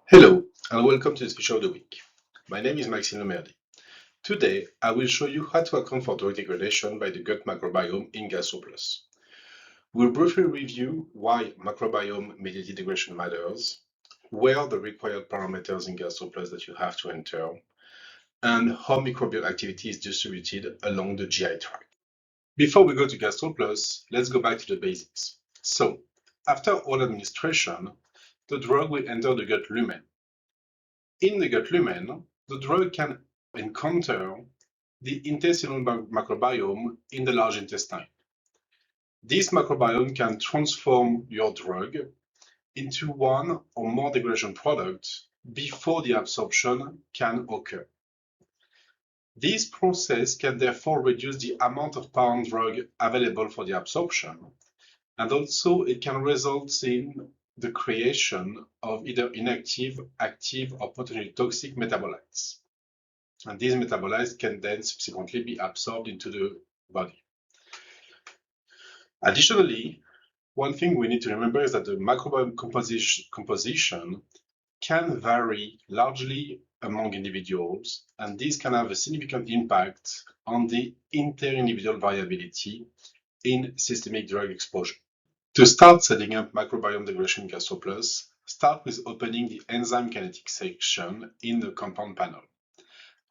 Hello and welcome to this feature of the week. My name is Maxime Lemerdi. Today I will show you how to account for drug degradation by the gut microbiome in GastroPlus. We'll briefly review why microbiome-mediated degradation matters, where are the required parameters in GastroPlus that you have to enter, and how microbial activity is distributed along the GI tract. Before we go to GastroPlus, let's go back to the basics. So, after oral administration, the drug will enter the gut lumen. In the gut lumen, the drug can encounter the intestinal microbiome in the large intestine. This microbiome can transform your drug into one or more degradation products before the absorption can occur. This process can therefore reduce the amount of parent drug available for the absorption, and also it can result in the creation of either inactive, active, or potentially toxic metabolites. And these metabolites can then subsequently be absorbed into the body. Additionally, one thing we need to remember is that the microbiome composition can vary largely among individuals, and this can have a significant impact on the inter-individual variability in systemic drug exposure. To start setting up microbiome degradation in GastroPlus, start with opening the enzyme kinetics section in the compound panel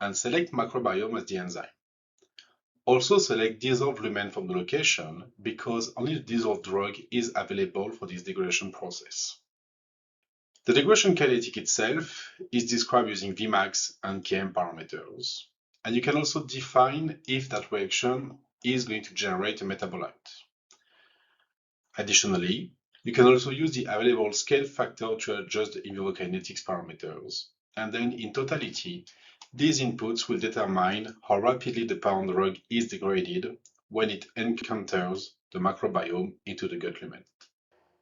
and select microbiome as the enzyme. Also select dissolved lumen from the location because only the dissolved drug is available for this degradation process. The degradation kinetic itself is described using Vmax and Km parameters, and you can also define if that reaction is going to generate a metabolite. Additionally, you can also use the available scale factor to adjust the in vivo kinetics parameters, and then in totality, these inputs will determine how rapidly the parent drug is degraded when it encounters the microbiome into the gut lumen.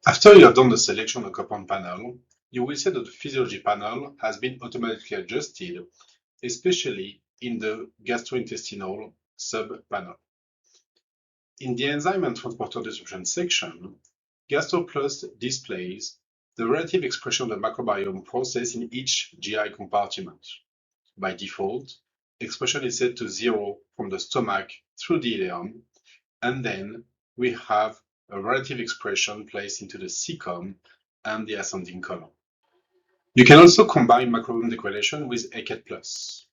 After you have done the selection of the compound panel, you will see that the physiology panel has been automatically adjusted, especially in the gastrointestinal sub-panel. In the enzyme and transporter distribution section, GastroPlus displays the relative expression of the microbiome process in each GI compartment. By default, expression is set to 0 from the stomach through the ileum, and then we have a relative expression placed into the cecum and the ascending colon. You can also combine microbiome degradation with GastroPlus,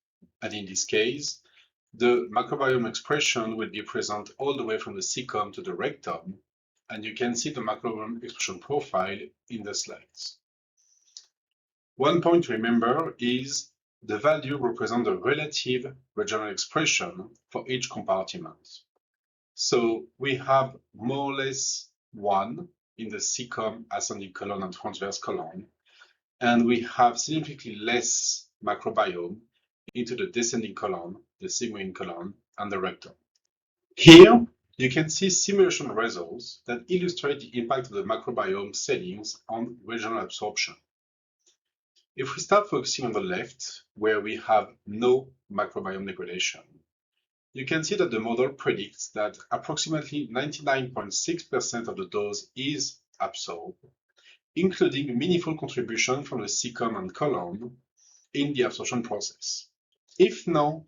and in this case, the microbiome expression will be present all the way from the cecum to the rectum, and you can see the microbiome expression profile in the slides. One point to remember is the value represents the relative regional expression for each compartment. So we have more or less 1 in the cecum, ascending colon, and transverse colon, and we have significantly less microbiome into the descending colon, the sigmoid colon, and the rectum. Here, you can see simulation results that illustrate the impact of the microbiome settings on regional absorption. If we start focusing on the left, where we have no microbiome degradation, you can see that the model predicts that approximately 99.6% of the dose is absorbed, including meaningful contribution from the cecum and colon in the absorption process. If now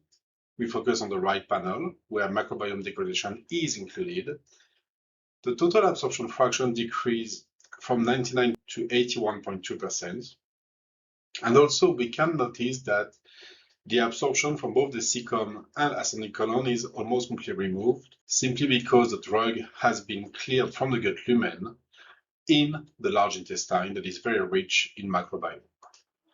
we focus on the right panel, where microbiome degradation is included, the total absorption fraction decreased from 99 to 81.2%. And also we can notice that the absorption from both the cecum and ascending colon is almost completely removed, simply because the drug has been cleared from the gut lumen in the large intestine that is very rich in microbiome.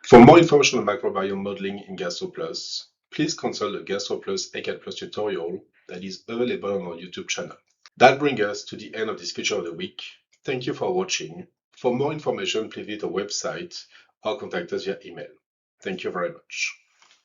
For more information on microbiome modeling in GastroPlus, please consult the GastroPlus GastroPlus tutorial that is available on our YouTube channel. That brings us to the end of this feature of the week. Thank you for watching. For more information, please visit our website or contact us via email. Thank you very much.